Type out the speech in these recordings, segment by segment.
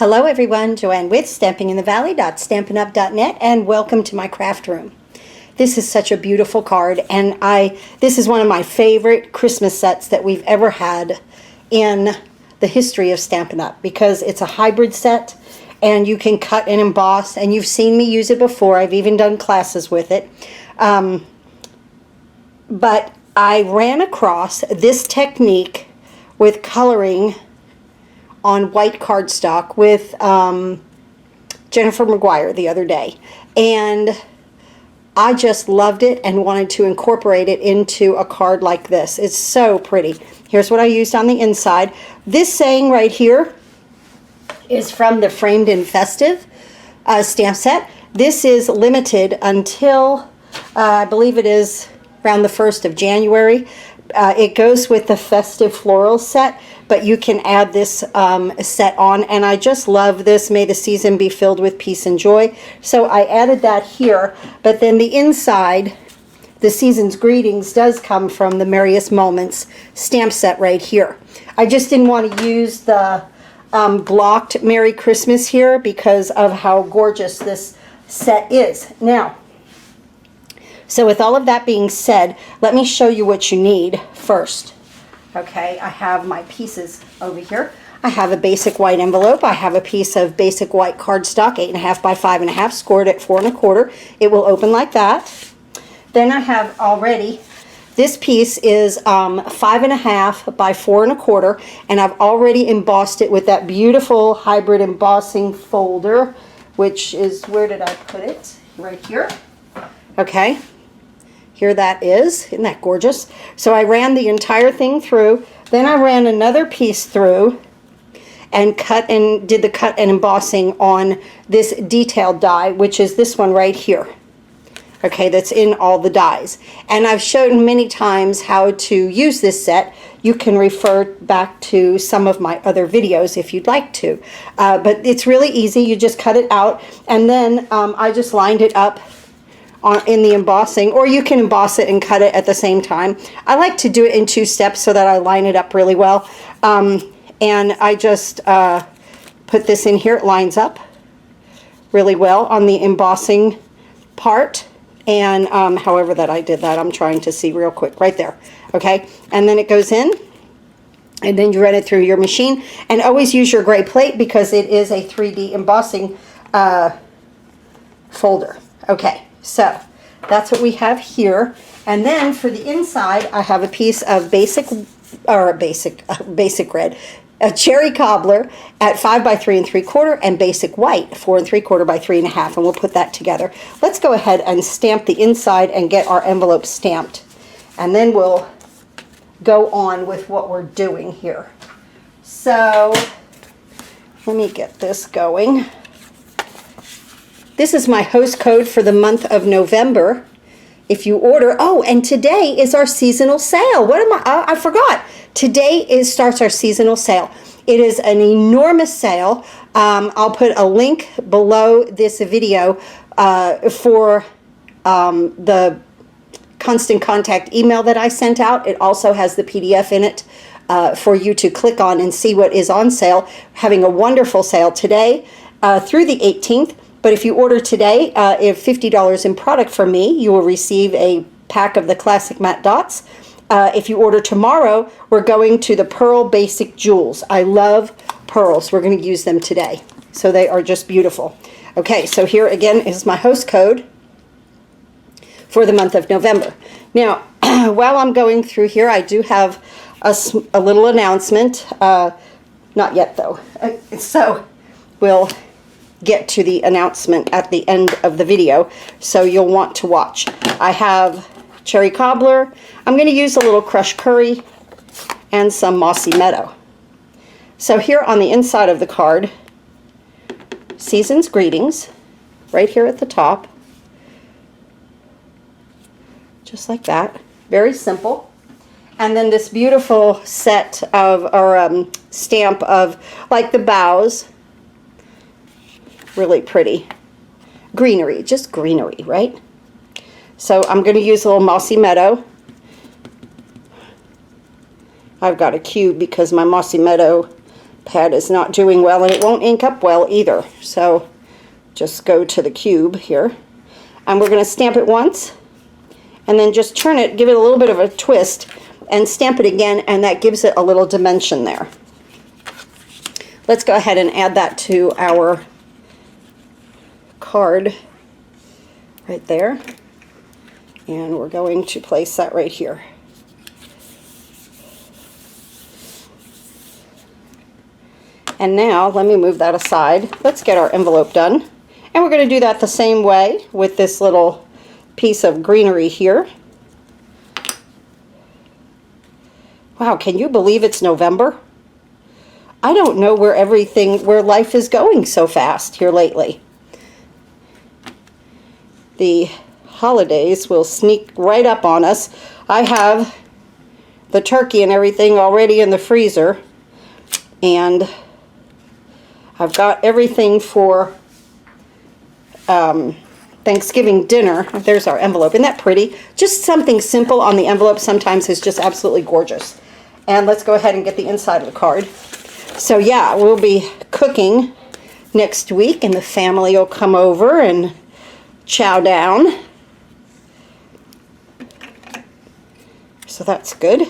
Hello everyone, Joanne with stampinginthevalley.stampinup.net, and welcome to my craft room. This is such a beautiful card, and this is one of my favorite Christmas sets that we've ever had in the history of Stampin' Up! Because it's a hybrid set and you can cut and emboss, and you've seen me use it before. I've even done classes with it. But I ran across this technique with coloring on white cardstock with Jennifer McGuire the other day, and I just loved it and wanted to incorporate it into a card like this. It's so pretty. Here's what I used on the inside. This saying right here is from the Framed in Festive stamp set. This is limited until I believe it is around the 1st of January. It goes with the Festive Floral set, but you can add this set on, and I just love this. May the season be filled with peace and joy. So I added that here, but then the inside, the season's greetings, does come from the Merriest Moments stamp set right here. I just didn't want to use the blocked Merry Christmas here because of how gorgeous this set is. Now, so with all of that being said, let me show you what you need first. Okay, I have my pieces over here. I have a basic white envelope. I have a piece of basic white cardstock, 8.5 by 5.5, scored at 4 1/4. It will open like that. Then I have already, this piece is 5.5 by 4 1/4, and I've already embossed it with that beautiful hybrid embossing folder, which is, where did I put it? Right here. Okay. Here that is. Isn't that gorgeous? So I ran the entire thing through. Then I ran another piece through and did the cut and embossing on this detailed die, which is this one right here. Okay, that's in all the dies. And I've shown many times how to use this set. You can refer back to some of my other videos if you'd like to. But it's really easy. You just cut it out, and then I just lined it up in the embossing, or you can emboss it and cut it at the same time. I like to do it in 2 steps so that I line it up really well. And I just put this in here. It lines up really well on the embossing part. And however that I did that, I'm trying to see real quick. Right there. Okay. And then it goes in. And then you run it through your machine. And always use your gray plate because it is a 3D embossing folder. Okay. So that's what we have here. And then for the inside, I have a piece of basic red, a cherry cobbler at 5 by 3 3/4, and basic white 4 3/4 by 3 1/2, and we'll put that together. Let's go ahead and stamp the inside and get our envelope stamped, and then we'll go on with what we're doing here. So let me get this going. This is my host code for the month of November. If you order, oh, and today is our seasonal sale. What am I forgot. Today starts our seasonal sale. It is an enormous sale. I'll put a link below this video for the constant contact email that I sent out. It also has the PDF in it for you to click on and see what is on sale. Having a wonderful sale today through the 18th. But if you order today, if $50 in product from me, you will receive a pack of the Classic Matte Dots. If you order tomorrow, we're going to the Pearl Basic Jewels. I love pearls. We're going to use them today. So they are just beautiful. Okay, so here again is my host code for the month of November. Now, while I'm going through here, I do have a little announcement. Not yet, though. So we'll get to the announcement at the end of the video, so you'll want to watch. I have cherry cobbler. I'm going to use a little crushed curry and some mossy meadow. So here on the inside of the card, season's greetings, right here at the top, just like that. Very simple. And then this beautiful set of, or stamp of, like the boughs. Really pretty. Greenery, just greenery, right? So I'm going to use a little mossy meadow. I've got a cube because my mossy meadow Pad is not doing well, and it won't ink up well either. So just go to the cube here, and we're going to stamp it once, and then just turn it, give it a little bit of a twist, and stamp it again, and that gives it a little dimension there. Let's go ahead and add that to our card right there, and we're going to place that right here. And now let me move that aside. Let's get our envelope done, and we're going to do that the same way with this little piece of greenery here. Wow, can you believe it's November? I don't know where life is going so fast here lately. The holidays will sneak right up on us. I have the turkey and everything already in the freezer, and I've got everything for Thanksgiving dinner. There's our envelope. Isn't that pretty? Just something simple on the envelope sometimes is just absolutely gorgeous. And let's go ahead and get the inside of the card. So yeah, we'll be cooking next week, and the family will come over and chow down. So that's good.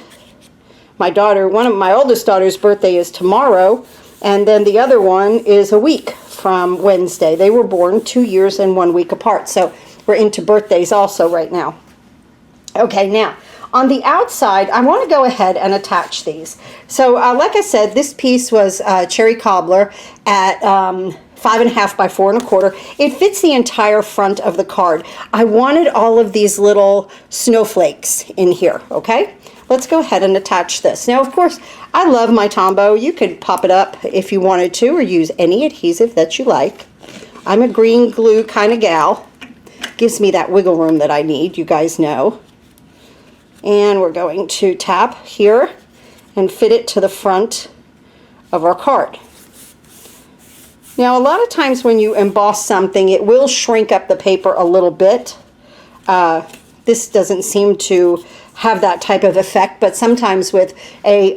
My daughter, one of my oldest daughter's birthday is tomorrow, and then the other one is a week from Wednesday. They were born 2 years and 1 week apart, so we're into birthdays also right now. Okay, now on the outside, I want to go ahead and attach these. So like I said, this piece was cherry cobbler at 5.5 by 4.25. It fits the entire front of the card. I wanted all of these little snowflakes in here, okay? Let's go ahead and attach this. Now, of course, I love my Tombow. You could pop it up if you wanted to, or use any adhesive that you like. I'm a green glue kind of gal. Gives me that wiggle room that I need, you guys know. And we're going to tap here and fit it to the front of our card. Now, a lot of times when you emboss something, it will shrink up the paper a little bit. This doesn't seem to have that type of effect, but sometimes with a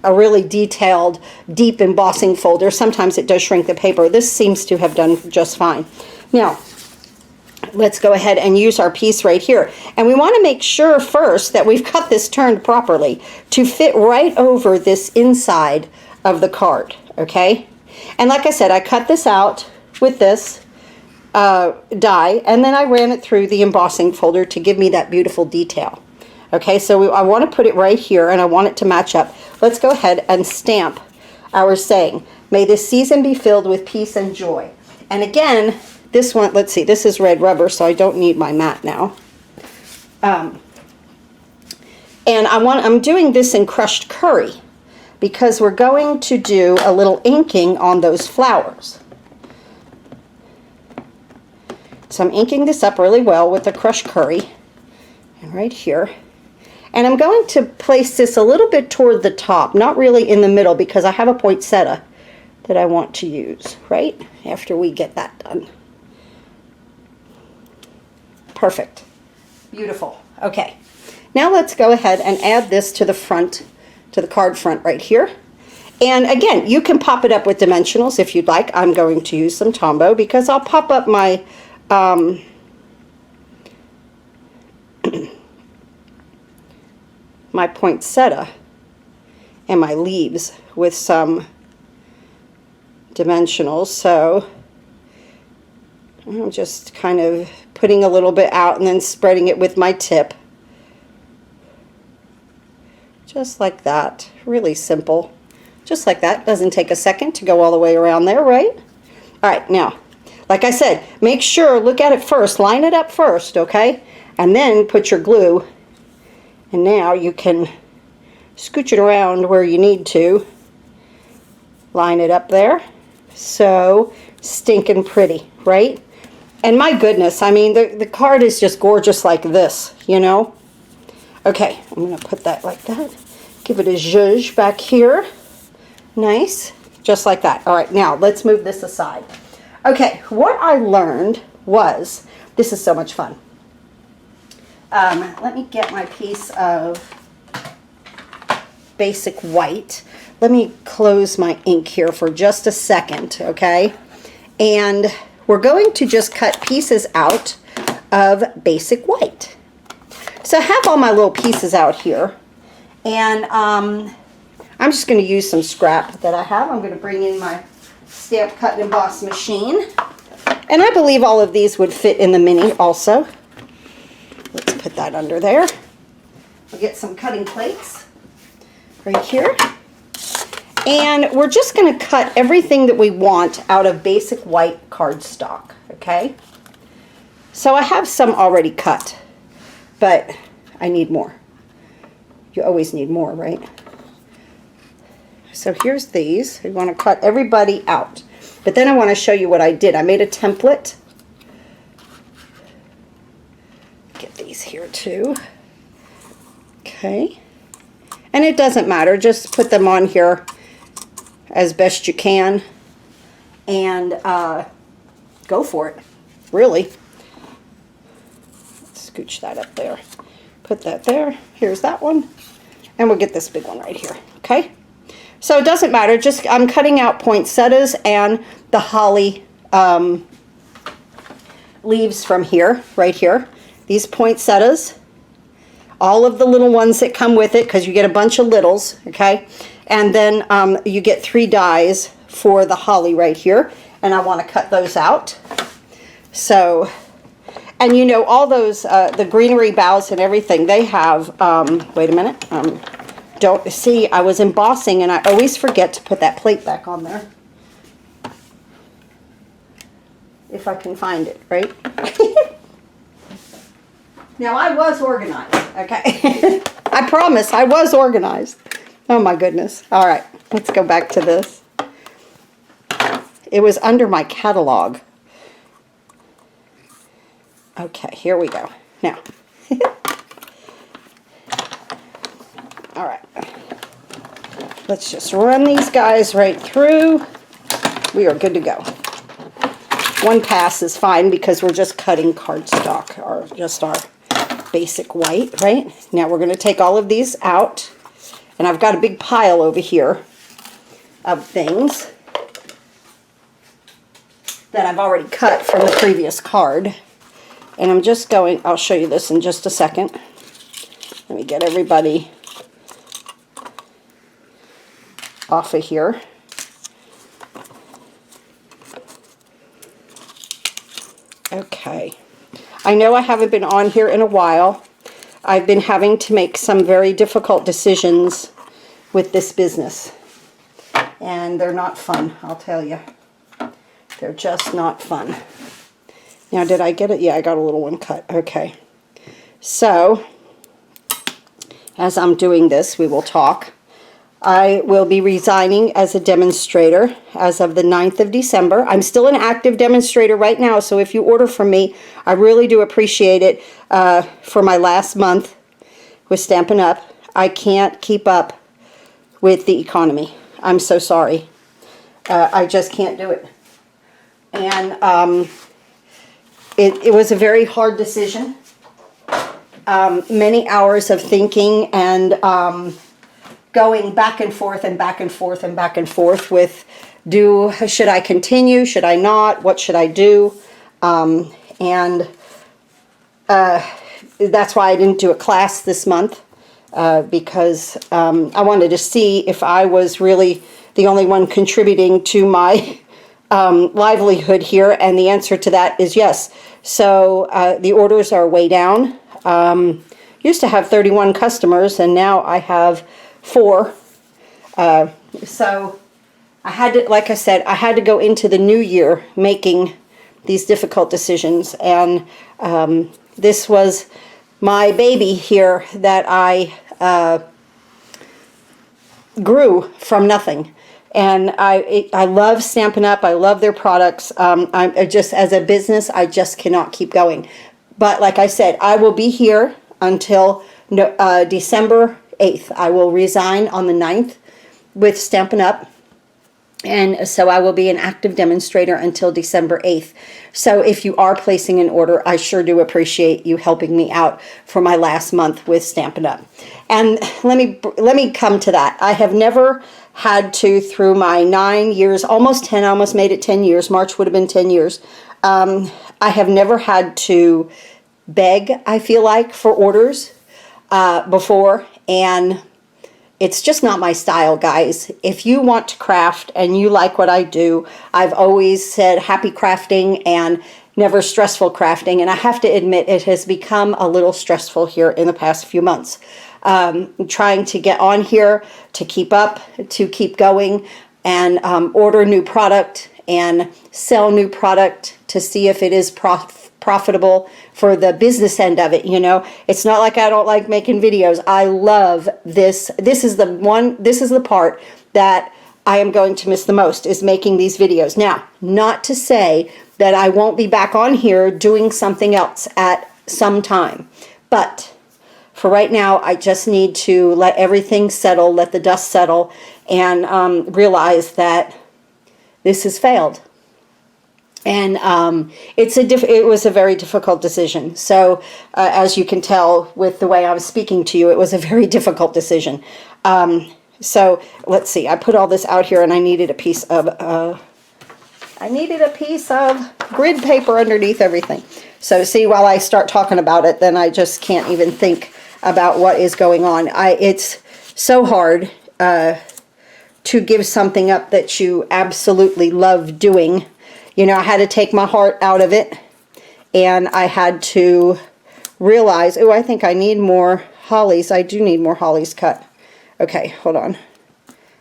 really detailed, deep embossing folder, sometimes it does shrink the paper. This seems to have done just fine. Now, let's go ahead and use our piece right here. And we want to make sure first that we've got this turned properly to fit right over this inside of the card, okay? And like I said, I cut this out with this die, and then I ran it through the embossing folder to give me that beautiful detail. Okay, so I want to put it right here, and I want it to match up. Let's go ahead and stamp our saying, "May this season be filled with peace and joy." And again, this one, let's see, this is red rubber, so I don't need my mat now. And I'm doing this in crushed curry because we're going to do a little inking on those flowers. So I'm inking this up really well with the crushed curry, and right here. And I'm going to place this a little bit toward the top, not really in the middle, because I have a poinsettia that I want to use right after we get that done. Perfect. Beautiful. Okay. Now let's go ahead and add this to the front, to the card front right here. And again, you can pop it up with dimensionals if you'd like. I'm going to use some Tombow because I'll pop up my my poinsettia and my leaves with some dimensionals. So I'm just kind of putting a little bit out and then spreading it with my tip. Just like that. Really simple. Just like that. Doesn't take a second to go all the way around there, right? All right, now, like I said, make sure, look at it first. Line it up first, okay? And then put your glue. And now you can scooch it around where you need to. Line it up there. So stinking pretty, right? And my goodness, I mean, the card is just gorgeous like this, you know? Okay, I'm going to put that like that. Give it a zhuzh back here. Nice. Just like that. All right, now let's move this aside. Okay, what I learned was, this is so much fun. Let me get my piece of basic white. let me close my ink here for just a second, okay? And we're going to just cut pieces out of basic white. So I have all my little pieces out here, and I'm just going to use some scrap that I have. I'm going to bring in my stamp cut and emboss machine, and I believe all of these would fit in the mini also. Let's put that under there. We'll get some cutting plates right here, and we're just going to cut everything that we want out of basic white cardstock, okay? So I have some already cut, but I need more. You always need more, right? So here's these. We want to cut everybody out. But then I want to show you what I did. I made a template. Get these here too. Okay. And it doesn't matter. Just put them on here as best you can. And go for it. Really. Scooch that up there. Put that there. Here's that one. And we'll get this big one right here. Okay? So it doesn't matter. Just I'm cutting out poinsettias and the holly leaves from here, right here. These poinsettias. All of the little ones that come with it, because you get a bunch of littles, okay? And then you get 3 dies for the holly right here. And I want to cut those out. So... and you know, all those, the greenery boughs and everything, they have, wait a minute, don't, see, I was embossing and I always forget to put that plate back on there. If I can find it, right? Now, I was organized, okay? I promise, I was organized. Oh my goodness. All right, let's go back to this. It was under my catalog. Okay, here we go. Now, all right, let's just run these guys right through. We are good to go. One pass is fine because we're just cutting cardstock, or just our basic white, right? Now we're going to take all of these out, and I've got a big pile over here of things that I've already cut from the previous card. And I'm just going, I'll show you this in just a second. Let me get everybody off of here. Okay. I know I haven't been on here in a while. I've been having to make some very difficult decisions with this business. And they're not fun, I'll tell you. They're just not fun. Now, did I get it? Yeah, I got a little one cut. Okay. So, as I'm doing this, we will talk. I will be resigning as a demonstrator as of the 9th of December. I'm still an active demonstrator right now, so if you order from me, I really do appreciate it. For my last month with Stampin' Up, I can't keep up with the economy. I'm so sorry. I just can't do it. And it was a very hard decision. Many hours of thinking and going back and forth and back and forth and back and forth with should I continue, should I not, what should I do? And that's why I didn't do a class this month, because I wanted to see if I was really the only one contributing to my livelihood here, and the answer to that is yes. So the orders are way down. Used to have 31 customers, and now I have 4. So I had to, like I said, I had to go into the new year making these difficult decisions, and this was my baby here that I grew from nothing. And I love Stampin' Up. I love their products. I just, as a business, I just cannot keep going. But like I said, I will be here until December 8th. I will resign on the 9th with Stampin' Up. And so I will be an active demonstrator until December 8th. So if you are placing an order, I sure do appreciate you helping me out for my last month with Stampin' Up. And let me come to that. I have never had to, through my 9 years, almost 10, I almost made it 10 years. March would have been 10 years. I have never had to beg, I feel like, for orders before. And it's just not my style, guys. If you want to craft and you like what I do, I've always said happy crafting and never stressful crafting. And I have to admit, it has become a little stressful here in the past few months. Trying to get on here, to keep up, to keep going, and order new product and sell new product to see if it is profitable for the business end of it. You know, it's not like I don't like making videos. I love this. This is the part that I am going to miss the most, is making these videos. Now, not to say that I won't be back on here doing something else at some time, but for right now, I just need to let everything settle, let the dust settle, and realize that this has failed. And it was a very difficult decision. So as you can tell with the way I was speaking to you, it was a very difficult decision. So let's see. I put all this out here, and I needed a piece of grid paper underneath everything. So see, while I start talking about it, then I just can't even think about what is going on. It's so hard to give something up that you absolutely love doing. You know, I had to take my heart out of it, and I had to realize, oh, I think I need more hollies. I do need more hollies cut. Okay, hold on.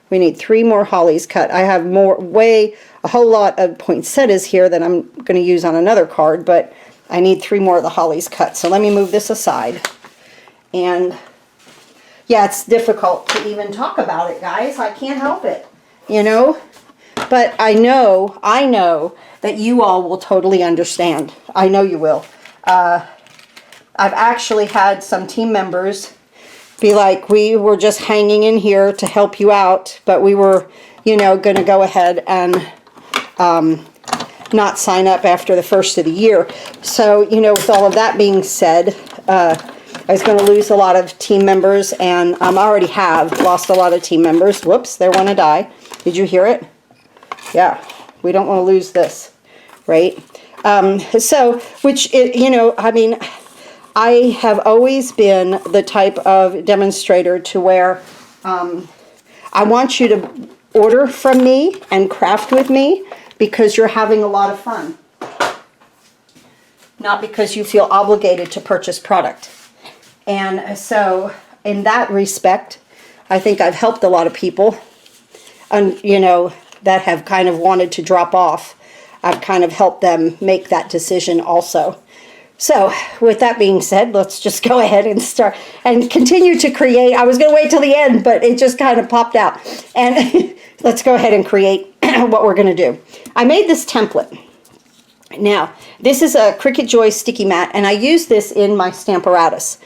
We need 3 more hollies cut. I have a whole lot of poinsettias here that I'm going to use on another card, but I need 3 more of the hollies cut. So let me move this aside. And yeah, it's difficult to even talk about it, guys. I can't help it, you know. But I know that you all will totally understand. I know you will. I've actually had some team members be like, we were just hanging in here to help you out, but we were, you know, going to go ahead and not sign up after the first of the year. So, you know, with all of that being said, I was going to lose a lot of team members, and I already have lost a lot of team members. Whoops, they want to die. Did you hear it? Yeah, we don't want to lose this, right? You know, I mean, I have always been the type of demonstrator to where I want you to order from me and craft with me because you're having a lot of fun, not because you feel obligated to purchase product. And so in that respect, I think I've helped a lot of people, and you know, that have kind of wanted to drop off. I've kind of helped them make that decision also. So with that being said, let's just go ahead and start and continue to create. I was going to wait till the end, but it just kind of popped out. And let's go ahead and create what we're going to do. I made this template. Now, this is a Cricut Joy sticky mat, and I use this in my Stamparatus.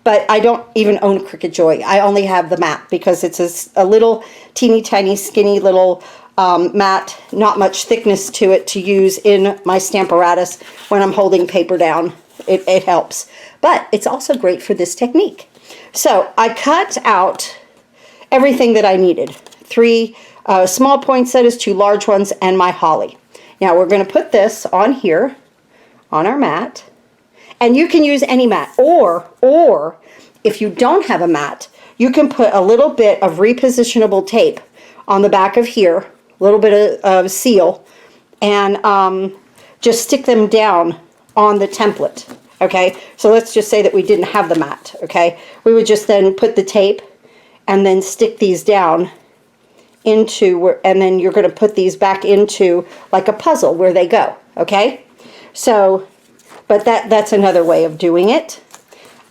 But I don't even own Cricut Joy. I only have the mat because it's a little teeny tiny skinny little mat, not much thickness to it to use in my Stamparatus when I'm holding paper down. It helps. But it's also great for this technique. So I cut out everything that I needed. 3 small poinsettias, 2 large ones, and my holly. Now we're going to put this on here, on our mat. And you can use any mat, or if you don't have a mat, you can put a little bit of repositionable tape on the back of here, a little bit of seal, and just stick them down on the template, okay? So let's just say that we didn't have the mat, okay? We would just then put the tape and then stick these down into, and then you're going to put these back into like a puzzle where they go, okay? So, but that's another way of doing it.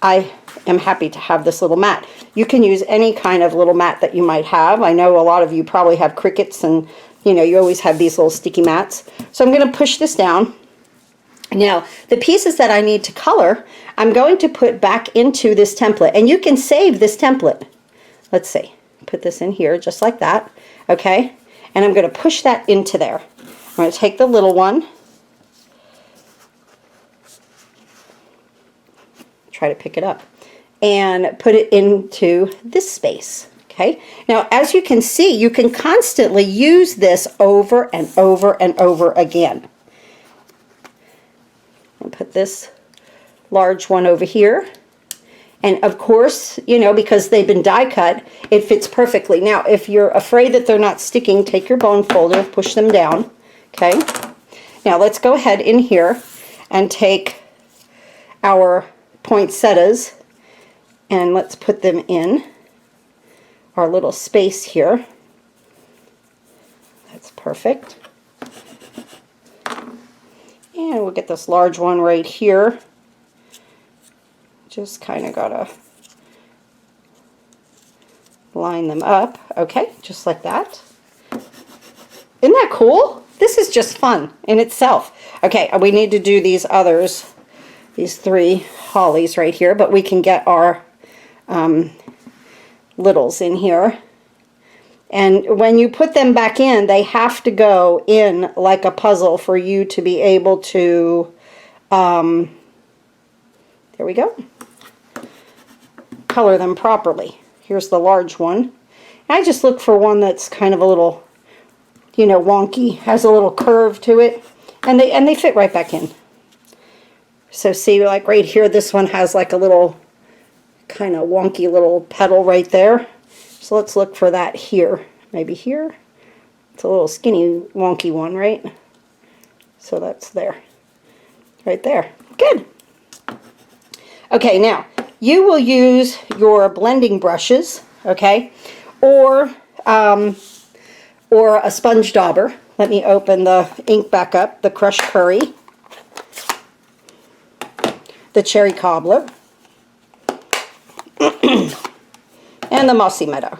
I am happy to have this little mat. You can use any kind of little mat that you might have. I know a lot of you probably have Cricuts, and you know, you always have these little sticky mats. So I'm going to push this down. Now, the pieces that I need to color, I'm going to put back into this template, and you can save this template. Let's see. Put this in here just like that, okay? And I'm going to push that into there. I'm going to take the little one, try to pick it up, and put it into this space, okay? Now, as you can see, you can constantly use this over and over and over again. I'll put this large one over here. And of course, you know, because they've been die cut, it fits perfectly. Now, if you're afraid that they're not sticking, take your bone folder, push them down, okay? Now, let's go ahead in here and take our poinsettias and let's put them in our little space here. That's perfect. And we'll get this large one right here. Just kind of gotta line them up. Okay, just like that. Isn't that cool? This is just fun in itself. Okay, we need to do these others, these 3 hollies right here, but we can get our littles in here. And when you put them back in, they have to go in like a puzzle for you to be able to, there we go, color them properly. Here's the large one. I just look for one that's kind of a little, you know, wonky, has a little curve to it, and they fit right back in. So see, like right here, this one has like a little kind of wonky little petal right there. So let's look for that here. Maybe here. It's a little skinny, wonky one, right? So that's there. Right there. Good. Okay, now, you will use your blending brushes, okay? Or a sponge dauber. Let me open the ink back up. The crushed curry. The cherry cobbler. And the mossy meadow.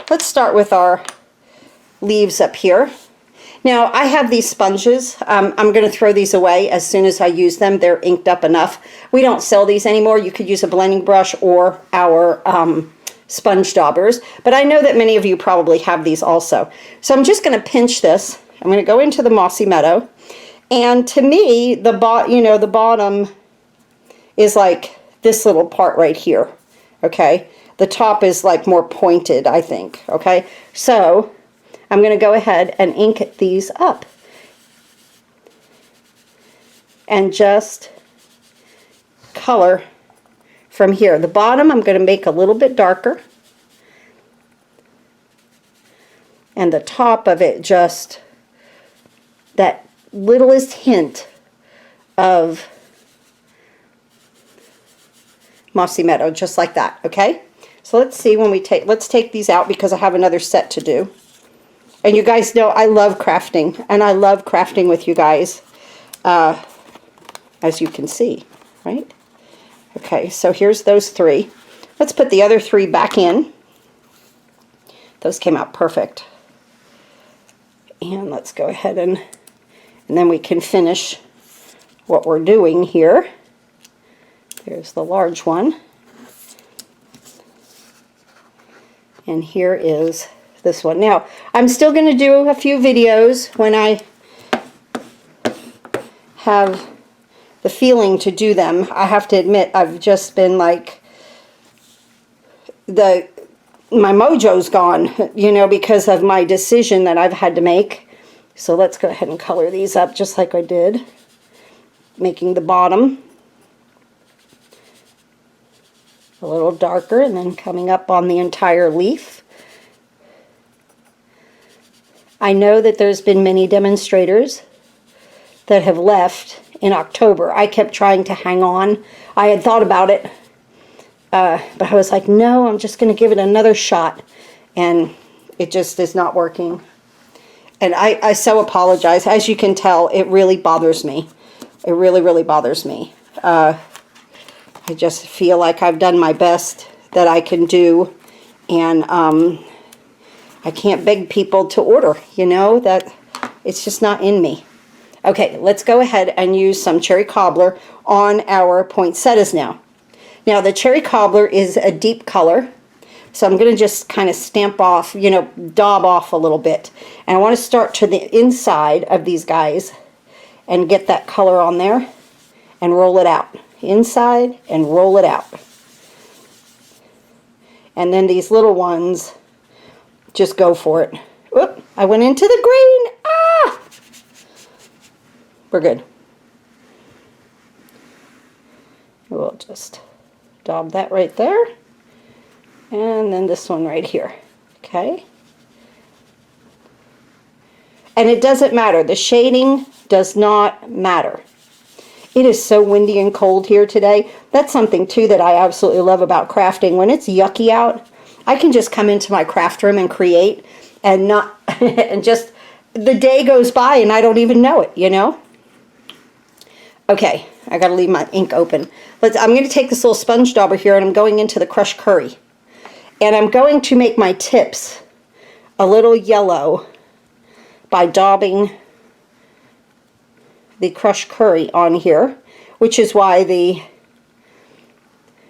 Let's start with our leaves up here. Now, I have these sponges. I'm going to throw these away as soon as I use them. They're inked up enough. We don't sell these anymore. You could use a blending brush or our sponge daubers. But I know that many of you probably have these also. So I'm just going to pinch this. I'm going to go into the mossy meadow. And to me, the bottom is like this little part right here. Okay? The top is like more pointed, I think. Okay? So I'm going to go ahead and ink these up. And just color from here. The bottom I'm going to make a little bit darker. And the top of it just that littlest hint of mossy meadow, just like that, okay? So let's see when we let's take these out because I have another set to do. And you guys know I love crafting, and I love crafting with you guys, as you can see, right? Okay, so here's those 3. Let's put the other 3 back in. Those came out perfect. And let's go ahead and then we can finish what we're doing here. There's the large one. And here is this one. Now, I'm still going to do a few videos when I have the feeling to do them. I have to admit, I've just been like, my mojo's gone, you know, because of my decision that I've had to make. So let's go ahead and color these up just like I did, making the bottom a little darker and then coming up on the entire leaf. I know that there's been many demonstrators that have left in October. I kept trying to hang on. I had thought about it, but I was like, no, I'm just going to give it another shot. And it just is not working. And I so apologize. As you can tell, it really bothers me. It really, really bothers me. I just feel like I've done my best that I can do, and I can't beg people to order, you know, that it's just not in me. Okay, let's go ahead and use some cherry cobbler on our poinsettias now. Now, the cherry cobbler is a deep color, So I'm going to just kind of stamp off, you know, daub off a little bit. And I want to start to the inside of these guys and get that color on there and roll it out. Inside and roll it out. And then these little ones, just go for it. Oop, I went into the green. Ah! We're good. We'll just daub that right there. And then this one right here. Okay. And it doesn't matter. The shading does not matter. It is so windy and cold here today. That's something too that I absolutely love about crafting. When it's yucky out, I can just come into my craft room and create and not and just the day goes by and I don't even know it, you know? Okay, I gotta leave my ink open. I'm gonna take this little sponge dauber here and I'm going into the crushed curry. And I'm going to make my tips a little yellow by daubing the crushed curry on here, which is why the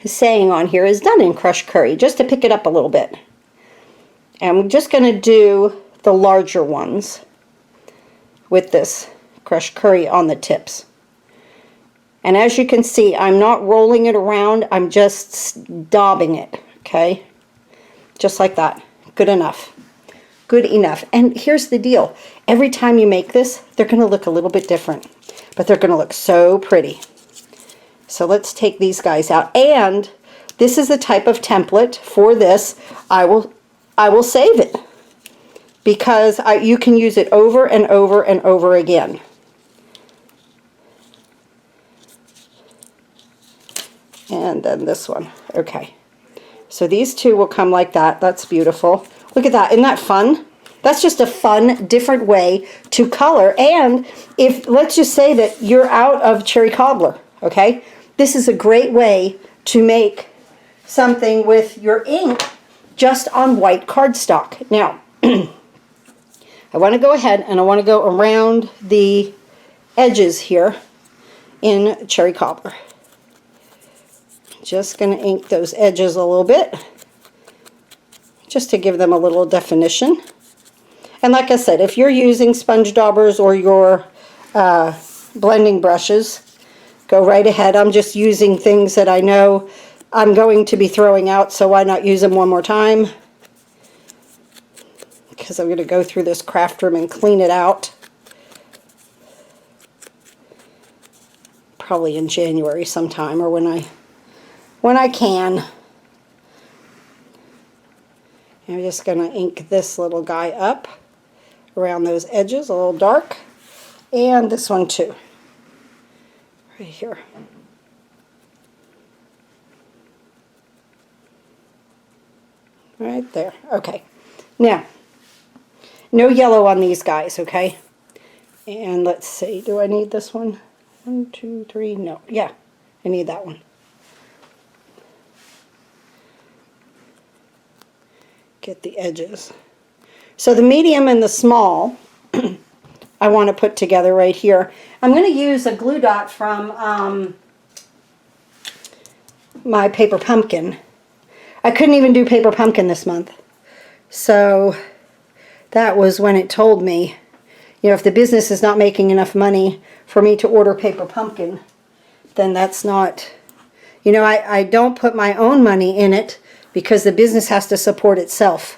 saying on here is done in crushed curry, just to pick it up a little bit. And I'm just going to do the larger ones with this crushed curry on the tips. And as you can see, I'm not rolling it around, I'm just daubing it, okay? Just like that. Good enough. Good enough. And here's the deal. Every time you make this, they're going to look a little bit different. But they're going to look so pretty. So let's take these guys out. And this is the type of template for this. I will save it. Because you can use it over and over and over again. And then this one. Okay. So these two will come like that. That's beautiful. Look at that. Isn't that fun? That's just a fun, different way to color. And if, let's just say that you're out of cherry cobbler, okay? This is a great way to make something with your ink just on white cardstock. Now, I want to go ahead and I want to go around the edges here in cherry cobbler. Just going to ink those edges a little bit, just to give them a little definition. And like I said, if you're using sponge daubers or your blending brushes, go right ahead. I'm just using things that I know I'm going to be throwing out, so why not use them one more time? Because I'm going to go through this craft room and clean it out. Probably in January sometime, or when I can. I'm just going to ink this little guy up around those edges, a little dark, and this one too, right here. Right there. Okay. Now, no yellow on these guys, okay? And let's see, do I need this one? 1, 2, 3, no. Yeah, I need that one. Get the edges. So the medium and the small I want to put together right here. I'm going to use a glue dot from my paper pumpkin. I couldn't even do paper pumpkin this month. So that was when it told me, you know, if the business is not making enough money for me to order paper pumpkin, then that's not, you know, I don't put my own money in it because the business has to support itself.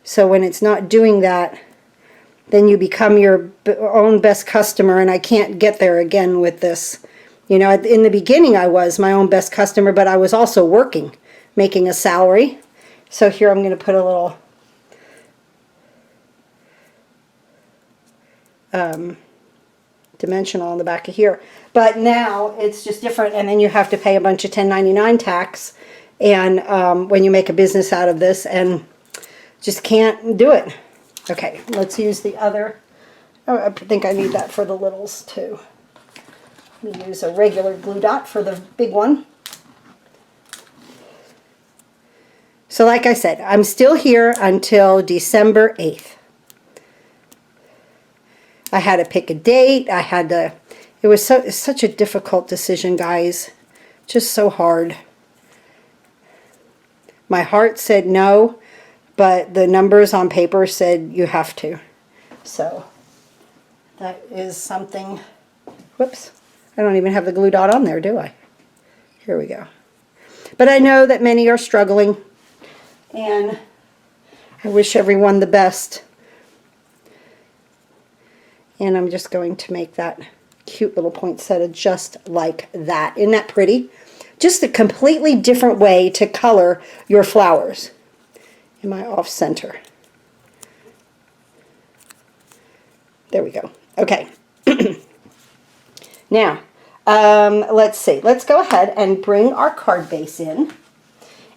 So when it's not doing that, then you become your own best customer, and I can't get there again with this. You know, in the beginning I was my own best customer, but I was also working, making a salary. So here I'm going to put a little dimensional on the back of here. But now it's just different, and then you have to pay a bunch of 1099 tax, and when you make a business out of this, and just can't do it. Okay, let's use the other. Oh, I think I need that for the littles too. Let me use a regular glue dot for the big one. So like I said, I'm still here until December 8th. I had to pick a date. I had to, it was such a difficult decision, guys. Just so hard. My heart said no, but the numbers on paper said you have to. So that is something. Whoops, I don't even have the glue dot on there, do I? Here we go. But I know that many are struggling, and I wish everyone the best. And I'm just going to make that cute little poinsettia just like that. Isn't that pretty? Just a completely different way to color your flowers. Am I off center? There we go. Okay. Now, let's see. Let's go ahead and bring our card base in.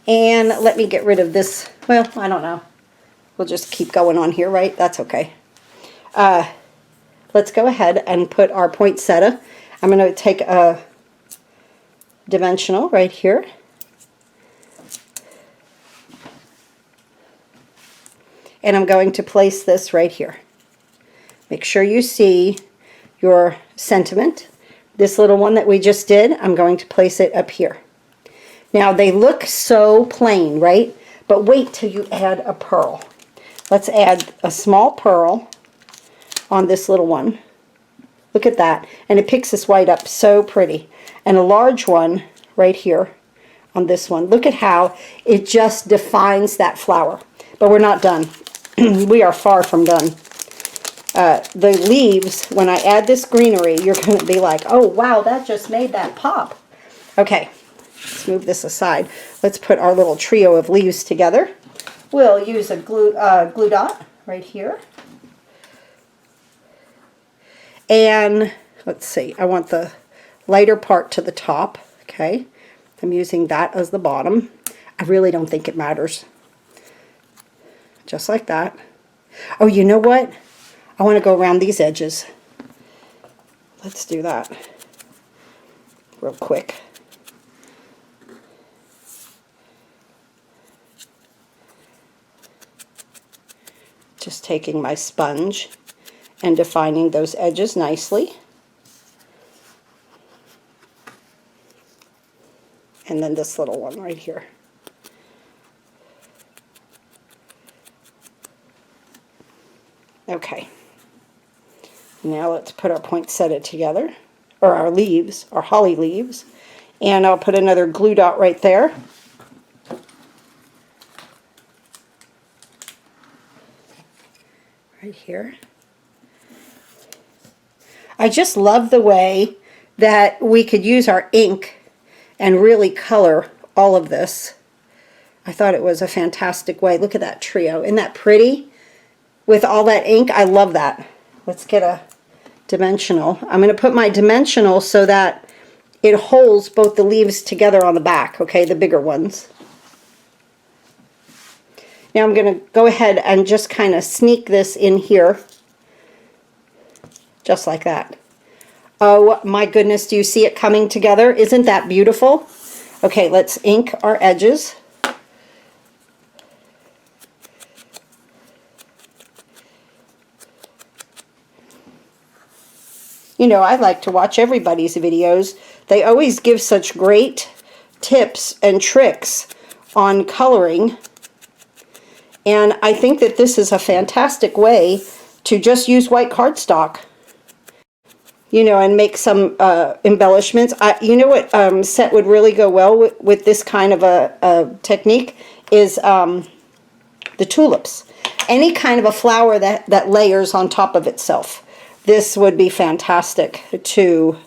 And let me get rid of this. Well, I don't know. We'll just keep going on here, right? That's okay. Let's go ahead and put our poinsettia. I'm going to take a dimensional right here. And I'm going to place this right here. Make sure you see your sentiment. This little one that we just did, I'm going to place it up here. Now they look so plain, right? But wait till you add a pearl. Let's add a small pearl on this little one. Look at that. And it picks this white up so pretty. And a large one right here on this one. Look at how it just defines that flower. But we're not done. We are far from done. The leaves, when I add this greenery, you're going to be like, oh wow, that just made that pop. Okay, let's move this aside. Let's put our little trio of leaves together. We'll use a glue dot right here. And let's see, I want the lighter part to the top. Okay, I'm using that as the bottom. I really don't think it matters. Just like that. Oh, you know what? I want to go around these edges. Let's do that real quick. Just taking my sponge and defining those edges nicely. And then this little one right here. Okay. Now let's put our poinsettia together, or our leaves, our holly leaves. And I'll put another glue dot right there. Right here. I just love the way that we could use our ink and really color all of this. I thought it was a fantastic way. Look at that trio. Isn't that pretty? With all that ink, I love that. Let's get a dimensional. I'm going to put my dimensional so that it holds both the leaves together on the back, okay, the bigger ones. Now I'm going to go ahead and just kind of sneak this in here, just like that. Oh my goodness, do you see it coming together? Isn't that beautiful? Okay, let's ink our edges. You know, I like to watch everybody's videos. They always give such great tips and tricks on coloring. And I think that this is a fantastic way to just use white cardstock, you know, and make some embellishments. You know what set would really go well with this kind of a technique is the tulips. Any kind of a flower that layers on top of itself. This would be fantastic to,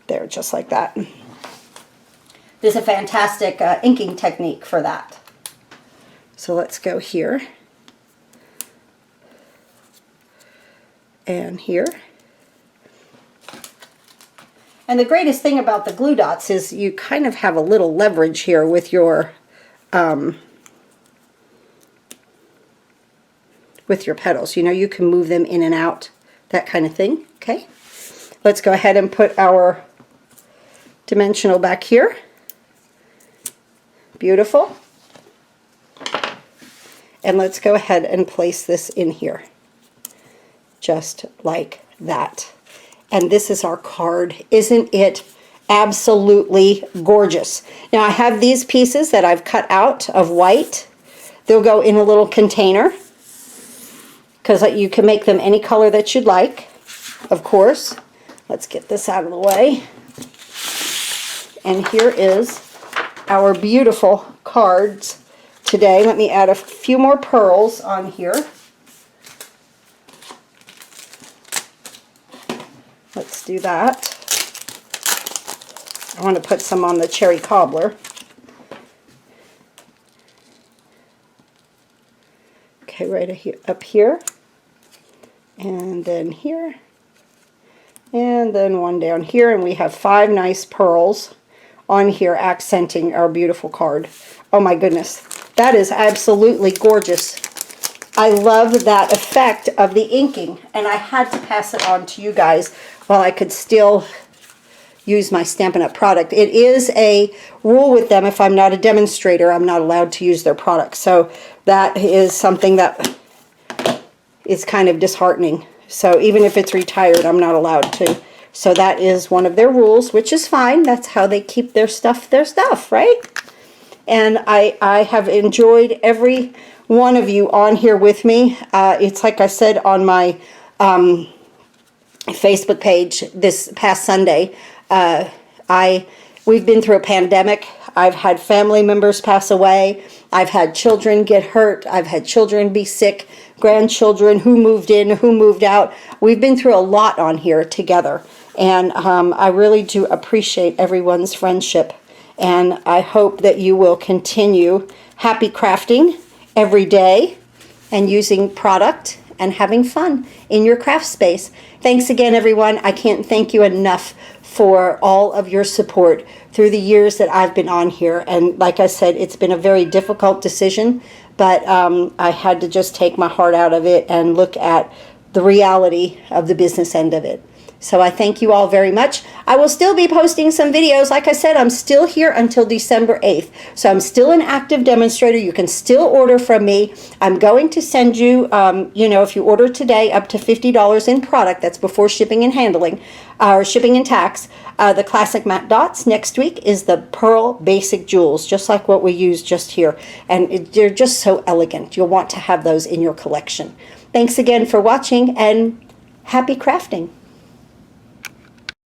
there, just like that. This is a fantastic inking technique for that. So let's go here and here. And the greatest thing about the glue dots is you kind of have a little leverage here with your petals. You know, you can move them in and out, that kind of thing. Okay, let's go ahead and put our dimensional back here. Beautiful. And let's go ahead and place this in here, just like that. And this is our card. Isn't it absolutely gorgeous. Now I have these pieces that I've cut out of white. They'll go in a little container because you can make them any color that you'd like, of course. Let's get this out of the way. And here is our beautiful cards today. Let me add a few more pearls on here. Let's do that. I want to put some on the cherry cobbler. Okay, right up here. And then here. And then one down here. And we have 5 nice pearls on here accenting our beautiful card. Oh my goodness. That is absolutely gorgeous. I love that effect of the inking. And I had to pass it on to you guys while I could still use my Stampin' Up! Product. It is a rule with them. If I'm not a demonstrator, I'm not allowed to use their product. So that is something that is kind of disheartening. So even if it's retired, I'm not allowed to. So that is one of their rules, which is fine. That's how they keep their stuff, right? And I have enjoyed every one of you on here with me. It's like I said on my Facebook page this past Sunday. We've been through a pandemic. I've had family members pass away. I've had children get hurt. I've had children be sick, grandchildren who moved in, who moved out. We've been through a lot on here together. And I really do appreciate everyone's friendship. And I hope that you will continue happy crafting every day and using product and having fun in your craft space. Thanks again, everyone. I can't thank you enough for all of your support through the years that I've been on here. And like I said, it's been a very difficult decision, but I had to just take my heart out of it and look at the reality of the business end of it. So I thank you all very much. I will still be posting some videos. Like I said, I'm still here until December 8th. So I'm still an active demonstrator. You can still order from me. I'm going to send you, if you order today, up to $50 in product. That's before shipping and handling, or shipping and tax. The Classic Matte Dots. Next week is the Pearl Basic Jewels, just like what we use just here. And they're just so elegant. You'll want to have those in your collection. Thanks again for watching, and happy crafting.